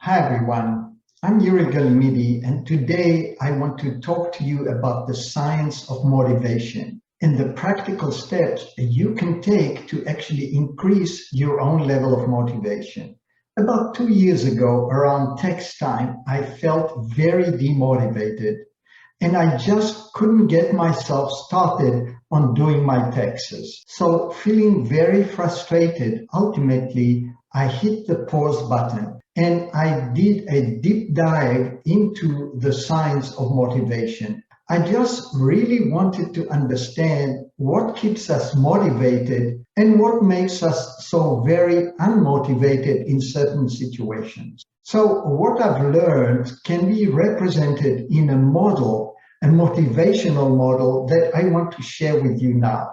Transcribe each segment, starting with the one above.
Hi everyone, I'm Yuri Galimidi, and today I want to talk to you about the science of motivation and the practical steps you can take to actually increase your own level of motivation. About 2 years ago, around tax time, I felt very demotivated and I just couldn't get myself started on doing my taxes. So, feeling very frustrated, ultimately, I hit the pause button and I did a deep dive into the science of motivation. I just really wanted to understand what keeps us motivated and what makes us so very unmotivated in certain situations. So, what I've learned can be represented in a motivational model that I want to share with you now.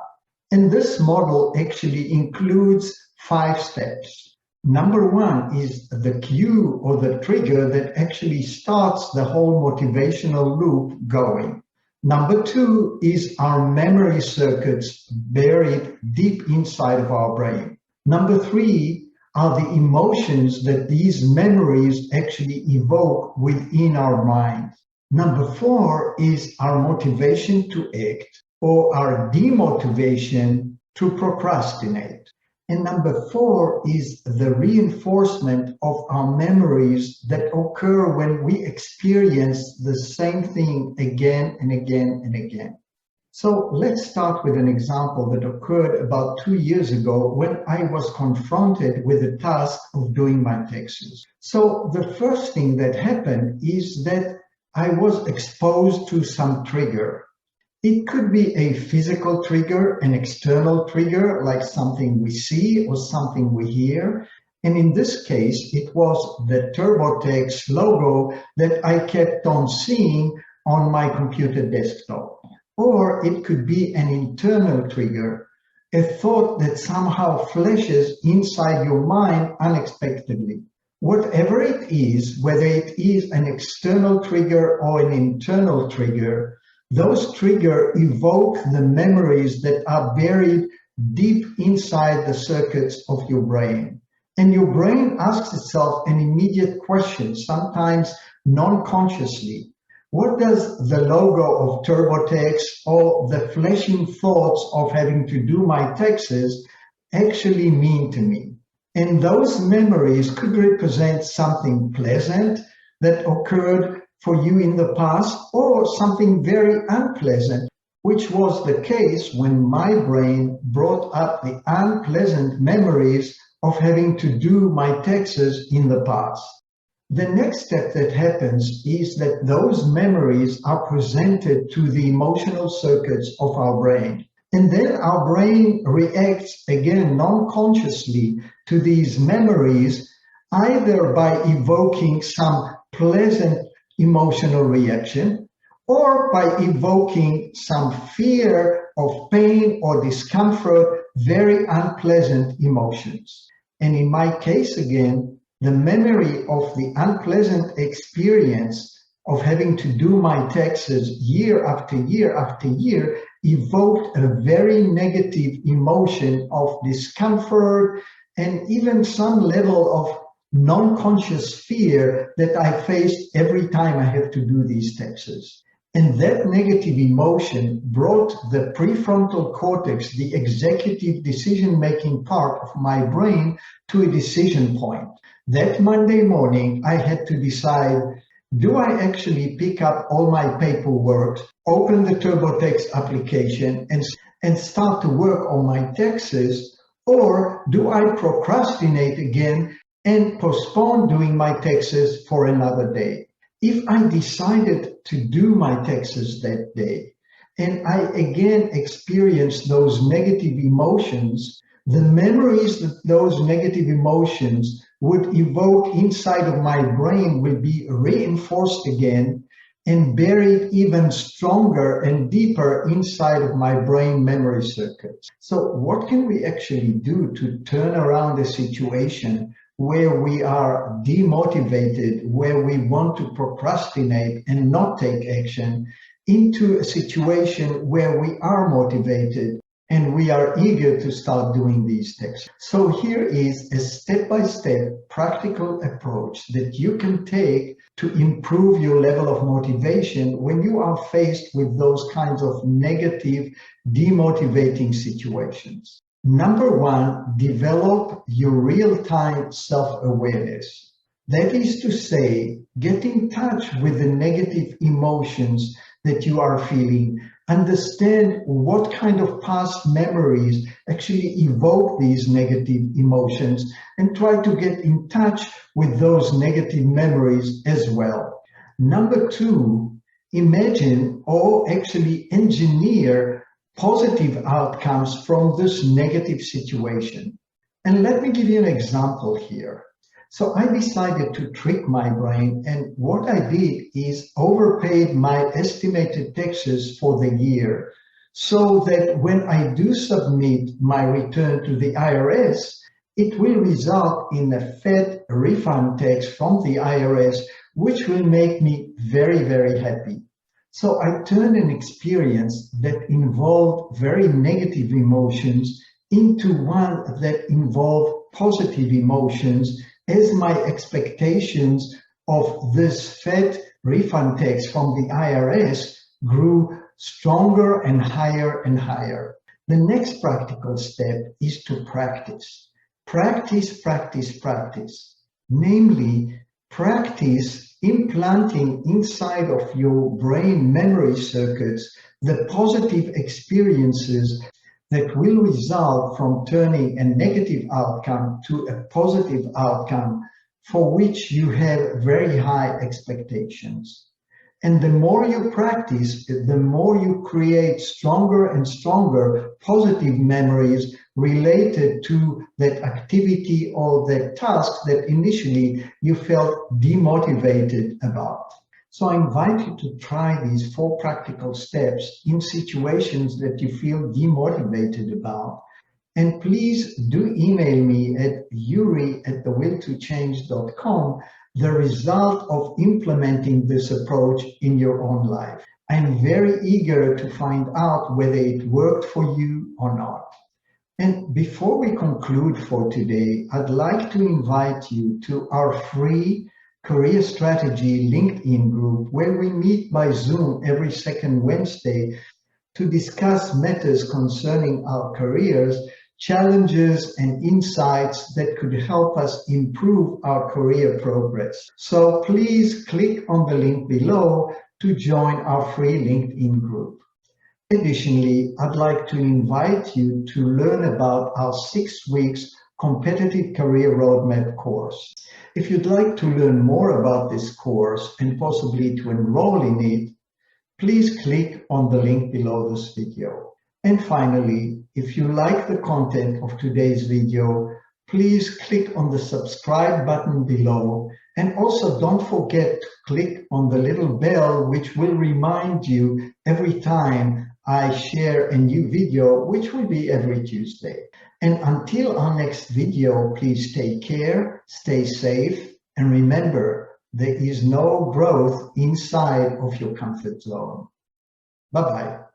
And this model actually includes 5 steps. Number one is the cue or the trigger that actually starts the whole motivational loop going. Number two is our memory circuits buried deep inside of our brain. Number three are the emotions that these memories actually evoke within our mind. Number four is our motivation to act or our demotivation to procrastinate. And number four is the reinforcement of our memories that occur when we experience the same thing again and again and again. So let's start with an example that occurred about 2 years ago when I was confronted with the task of doing my taxes. So the first thing that happened is that I was exposed to some trigger. It could be a physical trigger, an external trigger, like something we see or something we hear. And in this case, it was the TurboTax logo that I kept on seeing on my computer desktop. Or it could be an internal trigger, a thought that somehow flashes inside your mind unexpectedly. Whatever it is, whether it is an external trigger or an internal trigger, those triggers evoke the memories that are buried deep inside the circuits of your brain. And your brain asks itself an immediate question, sometimes non-consciously. What does the logo of TurboTax or the flashing thoughts of having to do my taxes actually mean to me? And those memories could represent something pleasant that occurred for you in the past or something very unpleasant, which was the case when my brain brought up the unpleasant memories of having to do my taxes in the past. The next step that happens is that those memories are presented to the emotional circuits of our brain. And then our brain reacts again non-consciously to these memories, either by evoking some pleasant emotional reaction or by evoking some fear of pain or discomfort, very unpleasant emotions. And in my case again, the memory of the unpleasant experience of having to do my taxes year after year after year evoked a very negative emotion of discomfort and even some level of non-conscious fear that I faced every time I have to do these taxes. And that negative emotion brought the prefrontal cortex, the executive decision-making part of my brain, to a decision point. That Monday morning, I had to decide, do I actually pick up all my paperwork, open the TurboTax application, and start to work on my taxes, or do I procrastinate again and postpone doing my taxes for another day? If I decided to do my taxes that day, and I again experienced those negative emotions, the memories that those negative emotions would evoke inside of my brain will be reinforced again and buried even stronger and deeper inside of my brain memory circuits. So what can we actually do to turn around a situation where we are demotivated, where we want to procrastinate and not take action, into a situation where we are motivated, And we are eager to start doing these steps. So here is a step-by-step practical approach that you can take to improve your level of motivation when you are faced with those kinds of negative, demotivating situations. Number one, develop your real-time self-awareness. That is to say, get in touch with the negative emotions that you are feeling. Understand what kind of past memories actually evoke these negative emotions and try to get in touch with those negative memories as well. Number two, imagine or actually engineer positive outcomes from this negative situation. And let me give you an example here. So I decided to trick my brain, and what I did is overpaid my estimated taxes for the year so that when I do submit my return to the IRS, it will result in a fat refund tax from the IRS, which will make me very, very happy. So I turned an experience that involved very negative emotions into one that involved positive emotions, as my expectations of this fat refund tax from the IRS grew stronger and higher and higher. The next practical step is to practice. Practice, practice, practice. Namely, practice implanting inside of your brain memory circuits the positive experiences that will result from turning a negative outcome to a positive outcome for which you have very high expectations. And the more you practice, the more you create stronger and stronger positive memories related to that activity or that task that initially you felt demotivated about. So I invite you to try these 4 practical steps in situations that you feel demotivated about. And please do email me at yuri@thewilltochange.com the result of implementing this approach in your own life. I'm very eager to find out whether it worked for you or not. And before we conclude for today, I'd like to invite you to our free Career Strategy LinkedIn group, where we meet by Zoom every second Wednesday to discuss matters concerning our careers, challenges, and insights that could help us improve our career progress. So please click on the link below to join our free LinkedIn group. Additionally, I'd like to invite you to learn about our 6 weeks Competitive Career Roadmap course. If you'd like to learn more about this course and possibly to enroll in it, please click on the link below this video. And finally, if you like the content of today's video, please click on the subscribe button below, and also don't forget to click on the little bell, which will remind you every time I share a new video, which will be every Tuesday. And until our next video, please take care, stay safe, and remember, there is no growth inside of your comfort zone. Bye-bye.